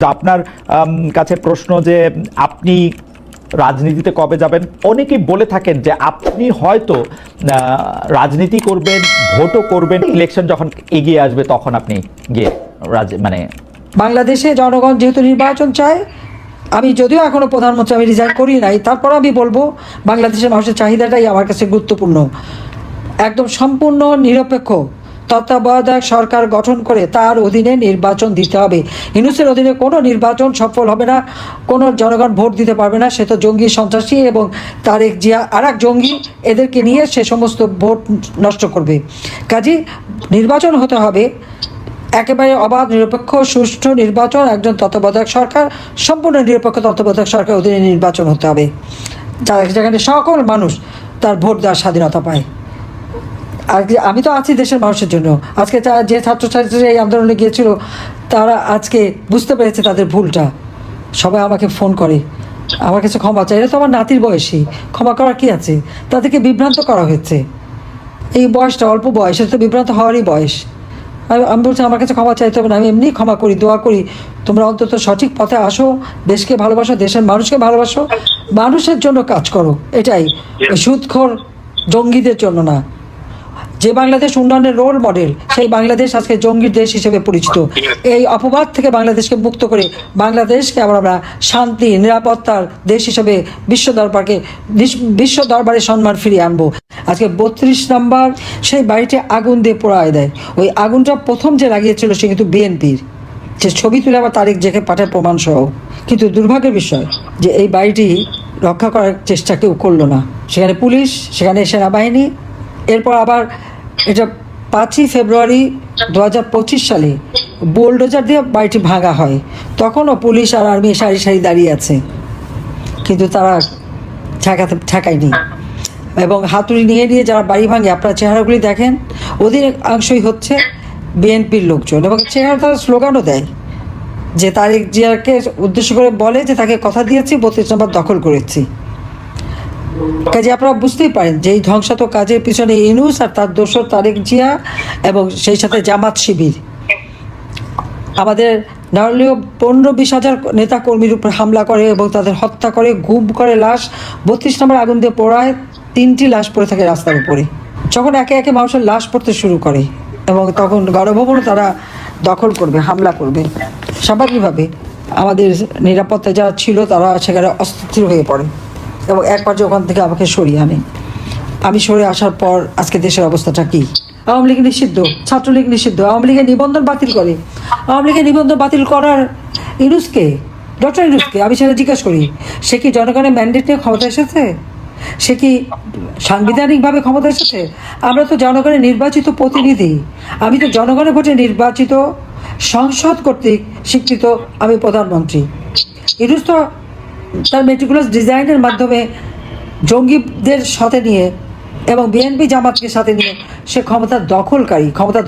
আপনার কাছে প্রশ্ন যে আপনি রাজনীতিতে কবে যাবেন? অনেকেই বলে থাকেন যে আপনি হয়তো রাজনীতি করবেন, ভোটও করবেন, ইলেকশন যখন এগিয়ে আসবে তখন আপনি গিয়ে মানে বাংলাদেশে জনগণ যেহেতু নির্বাচন চায়, আমি যদিও এখনো প্রধানমন্ত্রী আমি রিজাইন করি নাই, তারপর আমি বলবো বাংলাদেশের মানুষের চাহিদাটাই আমার কাছে গুরুত্বপূর্ণ। একদম সম্পূর্ণ নিরপেক্ষ তত্ত্বাবধায়ক সরকার গঠন করে তার অধীনে নির্বাচন দিতে হবে। ইউনূসের অধীনে কোনো নির্বাচন সফল হবে না, কোনো জনগণ ভোট দিতে পারবে না। সে তো জঙ্গি, সন্ত্রাসী এবং তারেক জিয়া আর এক জঙ্গি, এদেরকে নিয়ে সে সমস্ত ভোট নষ্ট করবে। কাজেই নির্বাচন হতে হবে একেবারে অবাধ, নিরপেক্ষ, সুষ্ঠু নির্বাচন। একজন তত্ত্বাবধায়ক সরকার, সম্পূর্ণ নিরপেক্ষ তত্ত্বাবধায়ক সরকার অধীনে নির্বাচন হতে হবে, যেখানে সকল মানুষ তার ভোট দেওয়ার স্বাধীনতা পায়। আর আমি তো আছি দেশের মানুষের জন্য। আজকে যে ছাত্রছাত্রীরা এই আন্দোলনে গিয়েছিল, তারা আজকে বুঝতে পেরেছে তাদের ভুলটা। সবাই আমাকে ফোন করে, আমার কাছে ক্ষমা চাই। এটা তো আমার নাতির বয়সী, ক্ষমা করার কী আছে? তাদেরকে বিভ্রান্ত করা হয়েছে। এই বয়সটা অল্প বয়স, এটা তো বিভ্রান্ত হওয়ারই বয়স। আমি বলছি আমার কাছে ক্ষমা চাইতে হবে না, আমি এমনি ক্ষমা করি, দোয়া করি তোমরা অন্তত সঠিক পথে আসো, দেশকে ভালোবাসো, দেশের মানুষকে ভালোবাসো, মানুষের জন্য কাজ করো। এটাই, সুদখোর জঙ্গিদের জন্য না। যে বাংলাদেশ উন্নয়নের রোল মডেল, সেই বাংলাদেশ আজকে জঙ্গির দেশ হিসেবে পরিচিত। এই অপবাদ থেকে বাংলাদেশকে মুক্ত করে বাংলাদেশকে আবার আমরা শান্তি, নিরাপত্তার দেশ হিসেবে বিশ্ব দরবারে সম্মান ফিরিয়ে আনবো। আজকে 32 নম্বর সেই বাড়িটি আগুন দিয়ে পোড়ায় দেয়। ওই আগুনটা প্রথম যে লাগিয়েছিল সে কিন্তু বিএনপির, যে ছবি তুলে আবার তারিখ জেকে পাঠায় প্রমাণ সহ। কিন্তু দুর্ভাগ্যের বিষয় যে এই বাড়িটি রক্ষা করার চেষ্টা কেউ করলো না। সেখানে পুলিশ, সেখানে সেনাবাহিনী। এরপর আবার এটা 5ই ফেব্রুয়ারি 2025 সালে বোলডোজার দিয়ে বাড়িটি ভাঙা হয়। তখনও পুলিশ আর আর্মি সারি সারি দাঁড়িয়ে আছে, কিন্তু তারা ঠেকায়নি। এবং হাতুড়ি নিয়ে নিয়ে যারা বাড়ি ভাঙে, আপনারা চেহারাগুলি দেখেন, অধিকাংশই হচ্ছে বিএনপির লোকজন। এবং চেহারা তারা স্লোগানও দেয়, যে তারেক জিয়াকে উদ্দেশ্য করে বলে যে তাকে কথা দিয়েছি, 32 নম্বর দখল করেছি। কাজে আপনারা বুঝতেই পারেন যে এই ধ্বংসাত্মক কাজের পিছনে ইউনূস আর তার দোসর তারেক জিয়া এবং সেই সাথে জামাত শিবির আমাদের না হলেও 15-20 হাজার নেতা কর্মীর উপর হামলা করে এবং তাদের হত্যা করে, গুম করে, লাশ 32 নম্বর আগুন দিয়ে পোড়ায়। 3টি লাশ পড়ে থাকে রাস্তার উপরে। যখন একে একে মানুষের লাশ পড়তে শুরু করে এবং তখন গণভবনও তারা দখল করবে, হামলা করবে, স্বাভাবিকভাবে আমাদের নিরাপত্তা যারা ছিল তারা সেখানে অস্থির হয়ে পড়ে এবং এক পর্যায়ে ওখান থেকে আমাকে সরিয়ে আনে। আমি সরে আসার পর আজকে দেশের অবস্থাটা কী? আওয়ামী লীগ নিষিদ্ধ, ছাত্রলীগ নিষিদ্ধ, আওয়ামী লীগের নিবন্ধন বাতিল করে। আওয়ামী লীগের নিবন্ধন বাতিল করার ইউনূসকে, ডক্টর ইউনূসকে আমি সেটা জিজ্ঞাসা করি, সে কি জনগণের ম্যান্ডেট নিয়ে ক্ষমতা এসেছে? সে কি সাংবিধানিকভাবে ক্ষমতা এসেছে? আমরা তো জনগণের নির্বাচিত প্রতিনিধি, আমি তো জনগণের ভোটে নির্বাচিত, সংসদ কর্তৃক স্বীকৃত আমি প্রধানমন্ত্রী। ইউনূস তো তার মেটিকুলাস ডিজাইনের মাধ্যমে জঙ্গিদের সাথে নিয়ে এবং বিএনপি জামাতকে সাথে নিয়ে সে ক্ষমতা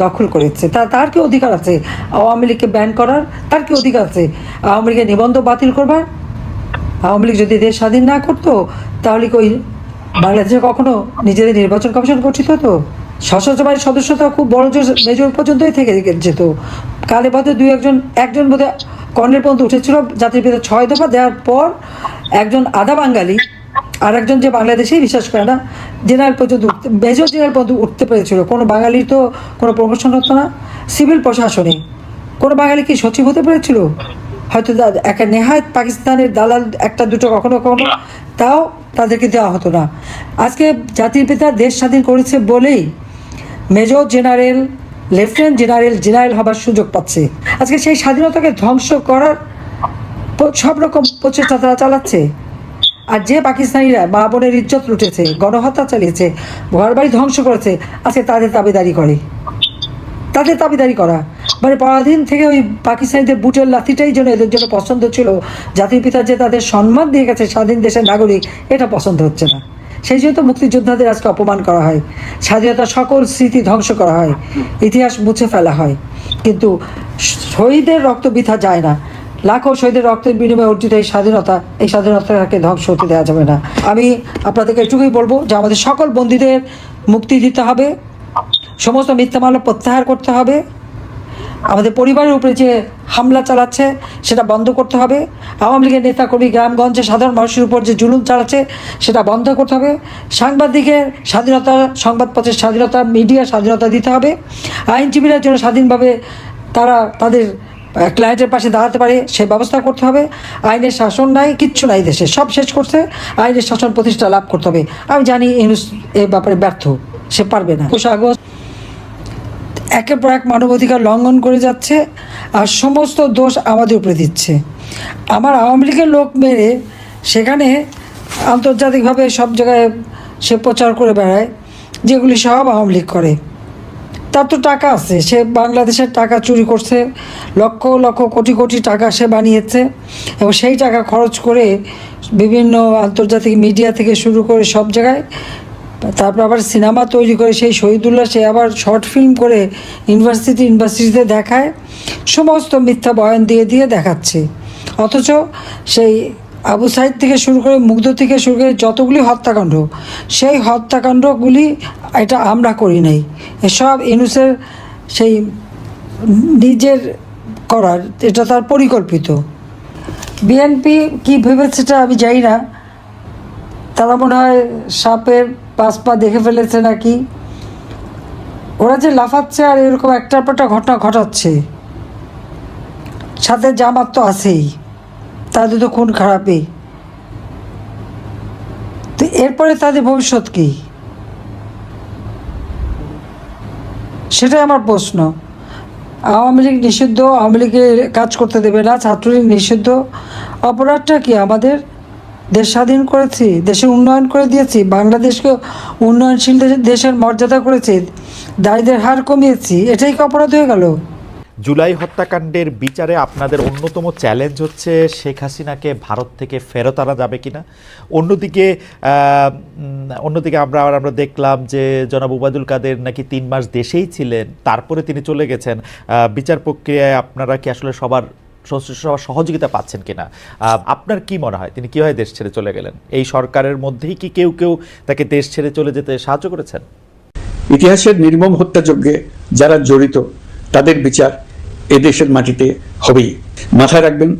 দখল করেছে। তার কি অধিকার আছে আওয়ামী লীগকে ব্যান করার? তার কি অধিকার আছে আওয়ামী লীগের নিবন্ধন বাতিল করবার? আওয়ামী লীগ যদি দেশ স্বাধীন না করতো, তাহলে কি বাংলাদেশে কখনো নিজেদের নির্বাচন কমিশন গঠিত হতো? সশস্ত্র বাহিনীর সদস্যতা খুব বড় মেজর পর্যন্তই থেকে যেত। কালে বাদে একজন বোধহয় কর্নেল পর্যন্ত উঠেছিল। জাতির পিতা 6 দফা দেওয়ার পর একজন আধা বাঙালি আর একজন যে বাংলাদেশেই বিশ্বাস করে না, জেনারেল পর্যন্ত মেজর জেনারেল পর্যন্ত উঠতে পেরেছিল। কোনো বাঙালির তো কোনো প্রমোশন হতো না। সিভিল প্রশাসনে কোনো বাঙালি কি সচিব হতে পেরেছিল? হয়তো একটা নেহায়ত পাকিস্তানের দালাল একটা দুটো কখনো কখনো, তাও তাদেরকে দেওয়া হতো না। আজকে জাতির পিতা দেশ স্বাধীন করেছে বলেই মেজর জেনারেল, লেফটেন্যান্ট জেনারেল হবার সুযোগ পাচ্ছে। আজকে সেই স্বাধীনতাকে ধ্বংস করার সব রকম প্রচেষ্টা তারা চালাচ্ছে। আর যে পাকিস্তানিরা মা বোনের ইজ্জত লুটেছে, গণহত্যা চালিয়েছে, ঘরবাড়ি ধ্বংস করেছে, আজকে তাদের দাবিদারি করা মানে পরাধীন থেকে ওই পাকিস্তানিদের বুটের লাথিটাই যেন এদের জন্য পছন্দ ছিল। জাতির পিতা যে তাদের সম্মান দিয়ে গেছে স্বাধীন দেশের নাগরিক, এটা পছন্দ হচ্ছে না। সেই জন্য তো মুক্তিযোদ্ধাদের আজকে অপমান করা হয়, স্বাধীনতার সকল স্মৃতি ধ্বংস করা হয়, ইতিহাস মুছে ফেলা হয়। কিন্তু শহীদের রক্ত বৃথা যায় না। লাখো শহীদের রক্তের বিনিময়ে অর্জিত এই স্বাধীনতাকে ধ্বংস হতে দেওয়া যাবে না। আমি আপনাদেরকে এটুকুই বলবো যে আমাদের সকল বন্দীদের মুক্তি দিতে হবে, সমস্ত মিথ্যা মামলা প্রত্যাহার করতে হবে, আমাদের পরিবারের উপরে যে হামলা চালাচ্ছে সেটা বন্ধ করতে হবে। আওয়ামী লীগের নেতাকর্মী গ্রামগঞ্জে সাধারণ মানুষের উপর যে জুলুম চালাচ্ছে সেটা বন্ধ করতে হবে। সাংবাদিকের স্বাধীনতা, সংবাদপত্রের স্বাধীনতা, মিডিয়ার স্বাধীনতা দিতে হবে। আইনজীবীরা যেন স্বাধীনভাবে তারা তাদের ক্লায়েন্টের পাশে দাঁড়াতে পারে সে ব্যবস্থা করতে হবে। আইনের শাসন নাই, কিচ্ছু নাই দেশে, সব শেষ করছে। আইনের শাসন প্রতিষ্ঠা লাভ করতে হবে। আমি জানি এ ব্যাপারে ব্যর্থ, সে পারবে না। ২৫ আগস্ট একের পর এক মানবাধিকার লঙ্ঘন করে যাচ্ছে আর সমস্ত দোষ আমাদের উপরে দিচ্ছে। আমার আওয়ামী লীগের লোক মেরে সেখানে আন্তর্জাতিকভাবে সব জায়গায় সে প্রচার করে বেড়ায় যেগুলি সব আওয়ামী লীগ করে। তার তো টাকা আছে, সে বাংলাদেশের টাকা চুরি করছে, লক্ষ লক্ষ কোটি কোটি টাকা সে বানিয়েছে এবং সেই টাকা খরচ করে বিভিন্ন আন্তর্জাতিক মিডিয়া থেকে শুরু করে সব জায়গায়, তারপর আবার সিনেমা তৈরি করে সেই শহীদুল্লাহ সে আবার শর্ট ফিল্ম করে ইউনিভার্সিটিতে দেখায়, সমস্ত মিথ্যা বয়ান দিয়ে দিয়ে দেখাচ্ছে। অথচ সেই আবু সাইদ থেকে শুরু করে মুগ্ধ থেকে শুরু করে যতগুলি হত্যাকাণ্ড, সেই হত্যাকাণ্ডগুলি এটা আমরা করি নাই, এসব ইউনূসের সেই নিজের করার, এটা তার পরিকল্পিত। বিএনপি কি ভেবেছে সেটা আমি জানি না, তারা মনে হয় সাপের 5 পা দেখে ফেলেছে নাকি। ওরা যে লাফাচ্ছে আর এরকম একটার পর একটা ঘটনা ঘটাচ্ছে, সাথে জামাত তো আছেই, তাদের তো খুন খারাপই। তো এরপরে তাদের ভবিষ্যৎ কি, সেটাই আমার প্রশ্ন। আওয়ামী লীগ নিষিদ্ধ, আওয়ামী লীগের কাজ করতে দেবে না, ছাত্রলীগ নিষিদ্ধ। অপরাধটা কি? আমাদের দেশ স্বাধীন করেছি, দেশের উন্নয়ন করে দিয়েছি, বাংলাদেশকে উন্নয়নশীল দেশের মর্যাদা করেছি, দারিদ্রের হার কমিয়েছি, এটাই কি অপরাধ হয়ে গেল? জুলাই হত্যাকাণ্ডের বিচারে আপনাদের অন্যতম চ্যালেঞ্জ হচ্ছে শেখ হাসিনাকে ভারত থেকে ফেরত আনা যাবে কিনা। অন্যদিকে আমরা দেখলাম যে জনাব ওবায়দুল কাদের নাকি 3 মাস দেশেই ছিলেন, তারপরে তিনি চলে গেছেন। বিচার প্রক্রিয়ায় আপনারা কি আসলে সবার সহযোগিতা পাচ্ছেন কিনা? আপনার কি মনে হয় তিনি কিভাবে দেশ ছেড়ে চলে গেলেন? এই সরকারের মধ্যেই কি কেউ কেউ তাকে দেশ ছেড়ে চলে যেতে সাহায্য করেছেন? ইতিহাসের নির্মম হত্যাযজ্ঞে যারা জড়িত তাদের বিচার এদেশের মাটিতে হবেই। মাথায় রাখবেন,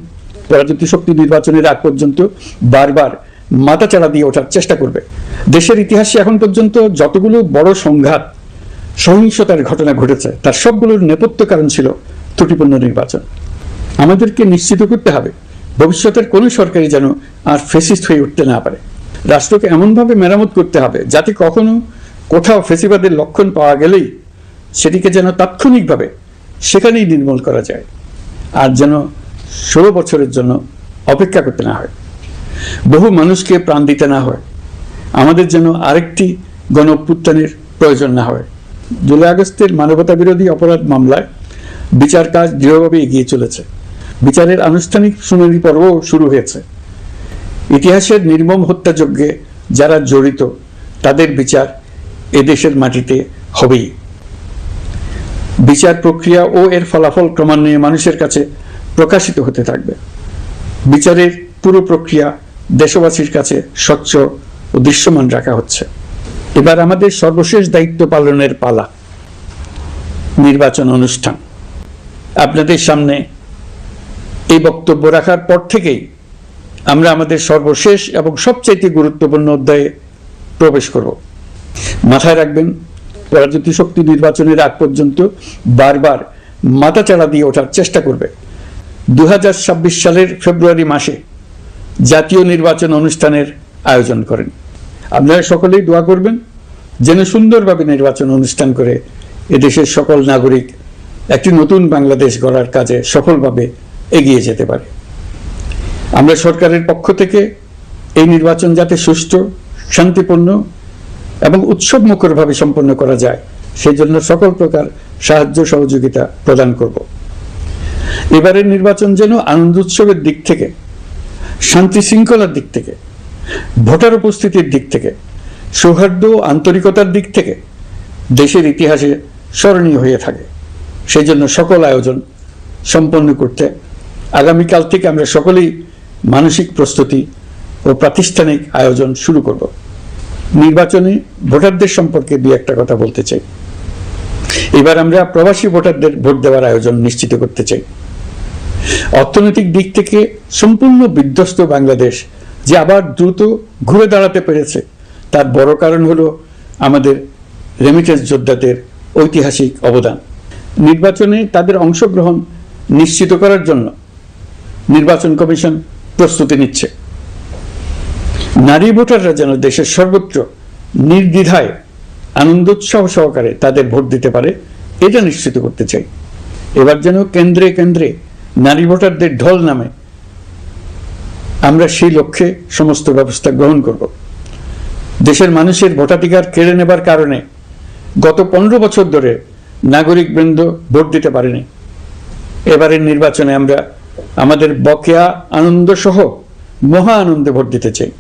পরাজিত শক্তি নির্বাচনের আগ পর্যন্ত বারবার মাথাচাড়া দিয়ে ওঠার চেষ্টা করবে। দেশের ইতিহাসে এখন পর্যন্ত যতগুলো বড় সংঘাত, সহিংসতার ঘটনা ঘটেছে তার সবগুলোর নেপথ্য কারণ ছিল ত্রুটিপূর্ণ নির্বাচন। আমাদেরকে নিশ্চিত করতে হবে ভবিষ্যতের কোনো সরকারই যেন আর ফেসিস্ট হয়ে উঠতে না পারে। রাষ্ট্রকে এমনভাবে মেরামত করতে হবে যাতে কখনো কোথাও ফেসিবাদের লক্ষণ পাওয়া গেলেই সেটিকে যেন তাৎক্ষণিকভাবে সেখানেই নির্মূল করা যায়, আর যেন 16 বছরের জন্য অপেক্ষা করতে না হয়, বহু মানুষকে প্রাণ দিতে না হয়, আমাদের যেন আরেকটি গণ অভ্যুত্থানের প্রয়োজন না হয়। জুলাই আগস্টের মানবতা বিরোধী অপরাধ মামলায় বিচার কাজ দৃঢ়ভাবে এগিয়ে চলেছে। বিচারের আনুষ্ঠানিক শুনানি পর্বও শুরু হয়েছে। ইতিহাসের নির্মম হত্যাযজ্ঞে যারা জড়িত তাদের বিচার এদেশের মাটিতে হবেই। বিচার প্রক্রিয়া ও এর ফলাফল ক্রমান্বয়ে মানুষের কাছে প্রকাশিত হতে থাকবে। বিচারের পুরো প্রক্রিয়া দেশবাসীর কাছে স্বচ্ছ ও দৃশ্যমান রাখা হচ্ছে। এবার আমাদের সর্বশেষ দায়িত্ব পালনের পালা, নির্বাচন অনুষ্ঠান। আপনাদের সামনে এই বক্তব্য রাখার পর থেকেই আমরা আমাদের সর্বশেষ এবং সবচাইতে গুরুত্বপূর্ণ অধ্যায়ে প্রবেশ করব। মাথায় রাখবেন, পরাজিত শক্তি নির্বাচনের আগ পর্যন্ত বারবার মাথাচাড়া দিয়ে ওঠার চেষ্টা করবে। 2026 সালের ফেব্রুয়ারি মাসে জাতীয় নির্বাচন অনুষ্ঠানের আয়োজন করেন। আপনারা সকলেই দোয়া করবেন যেন সুন্দরভাবে নির্বাচন অনুষ্ঠান করে এদেশের সকল নাগরিক একটি নতুন বাংলাদেশ গড়ার কাজে সফলভাবে এগিয়ে যেতে পারে। আমরা সরকারের পক্ষ থেকে এই নির্বাচন যাতে সুষ্ঠু, শান্তিপূর্ণ এবং উৎসবমুখরভাবে সম্পন্ন করা যায় সেই জন্য সকল প্রকার সাহায্য সহযোগিতা প্রদান করব। এবারের নির্বাচন যেন আনন্দ উৎসবের দিক থেকে, শান্তি শৃঙ্খলার দিক থেকে, ভোটার উপস্থিতির দিক থেকে, সৌহার্দ্য ও আন্তরিকতার দিক থেকে দেশের ইতিহাসে স্মরণীয় হয়ে থাকে। সেই জন্য সকল আয়োজন সম্পন্ন করতে আগামীকাল থেকে আমরা সকলেই মানসিক প্রস্তুতি ও প্রাতিষ্ঠানিক আয়োজন শুরু করব। নির্বাচনে ভোটারদের সম্পর্কে দুই একটা কথা বলতে চাই। এবার আমরা প্রবাসী ভোটারদের ভোট দেওয়ার আয়োজন নিশ্চিত করতে চাই। অর্থনৈতিক দিক থেকে সম্পূর্ণ বিধ্বস্ত বাংলাদেশ যে আবার দ্রুত ঘুরে দাঁড়াতে পেরেছে, তার বড় কারণ হলো আমাদের রেমিটেন্স যোদ্ধাদের ঐতিহাসিক অবদান। নির্বাচনে তাদের অংশগ্রহণ নিশ্চিত করার জন্য নির্বাচন কমিশন প্রস্তুতি নিচ্ছে। নারী ভোটাররা যেন দেশের সর্বত্র নির্দ্বিধায় আনন্দোৎসব সহকারে তাদের ভোট দিতে পারে, এটা নিশ্চিত করতে চাই। এবার যেন কেন্দ্রে কেন্দ্রে নারী ভোটারদের ঢল নামে, আমরা সেই লক্ষ্যে সমস্ত ব্যবস্থা গ্রহণ করব। দেশের মানুষের ভোটাধিকার কেড়ে নেবার কারণে গত 15 বছর ধরে নাগরিকবৃন্দ ভোট দিতে পারেনি। এবারের নির্বাচনে আমরা আমাদের বকেয়া আনন্দ সহ মহা আনন্দে ভোট দিতে চাই।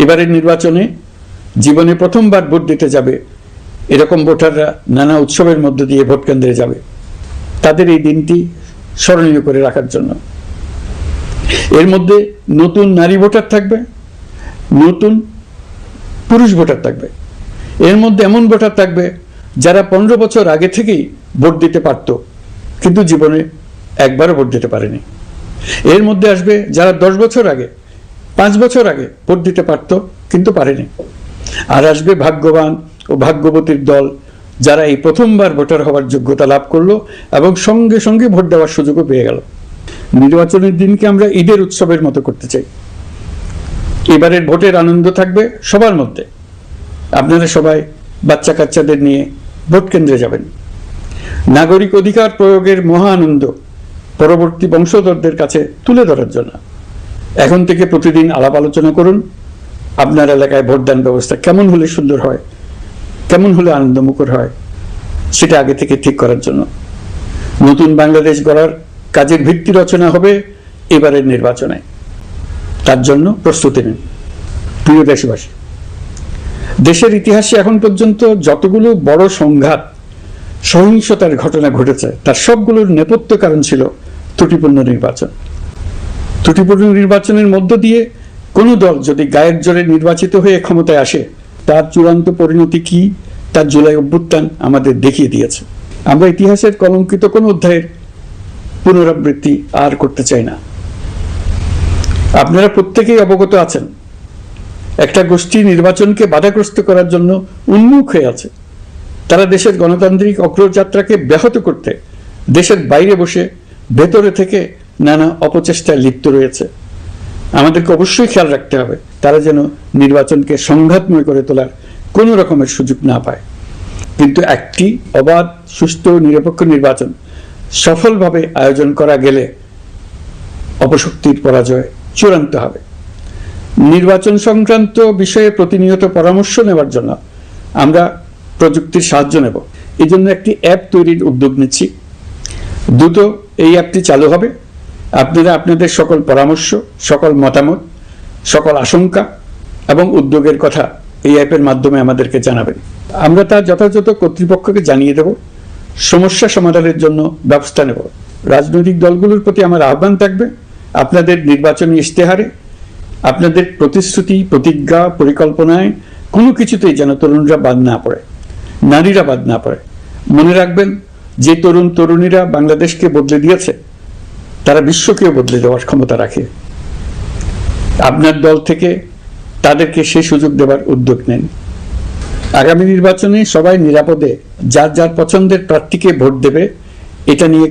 এবারের নির্বাচনে জীবনে প্রথমবার ভোট দিতে যাবে এরকম ভোটাররা নানা উৎসবের মধ্য দিয়ে ভোট কেন্দ্রে যাবে, তাদের এই দিনটি স্মরণীয় করে রাখার জন্য। এর মধ্যে নতুন নারী ভোটার থাকবে, নতুন পুরুষ ভোটার থাকবে, এর মধ্যে এমন ভোটার থাকবে যারা 15 বছর আগে থেকেই ভোট দিতে পারত কিন্তু জীবনে একবারও ভোট দিতে পারেনি। এর মধ্যে আসবে যারা 10 বছর আগে, 5 বছর আগে ভোট দিতে পারত কিন্তু পারেনি। আর আসবে ভাগ্যবান ও ভাগ্যবতীর দল, যারা এই প্রথমবার ভোটার হওয়ার যোগ্যতা লাভ করলো এবং সঙ্গে সঙ্গে ভোট দেওয়ার সুযোগও পেয়ে গেল। নির্বাচনের দিনকে আমরা ঈদের উৎসবের মতো করতে চাই। এবারের ভোটের আনন্দ থাকবে সবার মধ্যে। আপনারা সবাই বাচ্চা কাচ্চাদের নিয়ে ভোট কেন্দ্রে যাবেন। নাগরিক অধিকার প্রয়োগের মহা আনন্দ পরবর্তী বংশধরদের কাছে তুলে ধরার জন্য এখন থেকে প্রতিদিন আলাপ আলোচনা করুন। আপনার এলাকায় ভোটদান ব্যবস্থা কেমন হলে সুন্দর হয়, কেমন হলে আনন্দমুখর হয়, সেটা আগে থেকে ঠিক করার জন্য নতুন বাংলাদেশ গড়ার কাজের ভিত্তি রচনা হবে এবারের নির্বাচনে। তার জন্য প্রস্তুতি নিন। প্রিয় দেশবাসী, দেশের ইতিহাসে এখন পর্যন্ত যতগুলো বড় সংঘাত, সহিংসতার ঘটনা ঘটেছে, তার সবগুলোর নেপথ্য কারণ ছিল ত্রুটিপূর্ণ নির্বাচন। ত্রুটিপূর্ণ নির্বাচনের মধ্য দিয়ে কোনো দল যদি গায়ের জোরে নির্বাচিত হয়ে ক্ষমতায় আসে, তার চূড়ান্ত পরিণতি কি, তার জুলাই অভ্যুত্থান আমাদের দেখিয়ে দিয়েছে। আমরা ইতিহাসের কলঙ্কিত কোনো অধ্যায়ের পুনরাবৃত্তি আর করতে চাই না। আপনারা প্রত্যেকেই অবগত আছেন, একটা গোষ্ঠী নির্বাচনকে বাধাগ্রস্ত করার জন্য উন্মুখ হয়ে আছে। তারা দেশের গণতান্ত্রিক অগ্রযাত্রাকে ব্যাহত করতে দেশের বাইরে বসে ভেতরে থেকে নানা অপচেষ্টায় লিপ্ত রয়েছে। আমাদেরকে অবশ্যই খেয়াল রাখতে হবে তারা যেন নির্বাচনকে সংঘাতময় করে তোলার কোনো রকমের সুযোগ না পায়। কিন্তু একটি অবাধ, সুষ্ঠু, নিরপেক্ষ নির্বাচন সফলভাবে আয়োজন করা গেলে অপশক্তির পরাজয় চূড়ান্ত হবে। নির্বাচন সংক্রান্ত বিষয়ে প্রতিনিয়ত পরামর্শ নেওয়ার জন্য আমরা প্রযুক্তির সাহায্য নেব। এই জন্য একটি অ্যাপ তৈরির উদ্যোগ নিচ্ছি। দ্রুত এই অ্যাপটি চালু হবে। আপনারা আপনাদের সকল পরামর্শ, সকল মতামত, সকল আশঙ্কা এবং উদ্যোগের কথা এই অ্যাপের মাধ্যমে আমাদেরকে জানাবেন। আমরা তা যথাযথ কর্তৃপক্ষকে জানিয়ে দেব, সমস্যা সমাধানের জন্য ব্যবস্থা নেব। রাজনৈতিক দলগুলোর প্রতি আমার আহ্বান থাকবে, আপনাদের নির্বাচনী ইশতেহারে, আপনাদের প্রতিশ্রুতি, প্রতিজ্ঞা, পরিকল্পনায় কোনো কিছুতেই যেন তরুণরা বাদ না পড়ে, নারীরা বাদ না পড়ে। মনে রাখবেন, যে তরুণ তরুণীরা বাংলাদেশকে বদলে দিয়েছে, তারা বিশ্বকেও বদলে দেওয়ার ক্ষমতা রাখে। আপনার দল থেকে তাদেরকে সেই সুযোগ দেওয়ার উদ্যোগ নেন। আগামী নির্বাচনে সবাই নিরাপদে যার যার পছন্দের প্রার্থীকে ভোট দেবে, এটা নিয়ে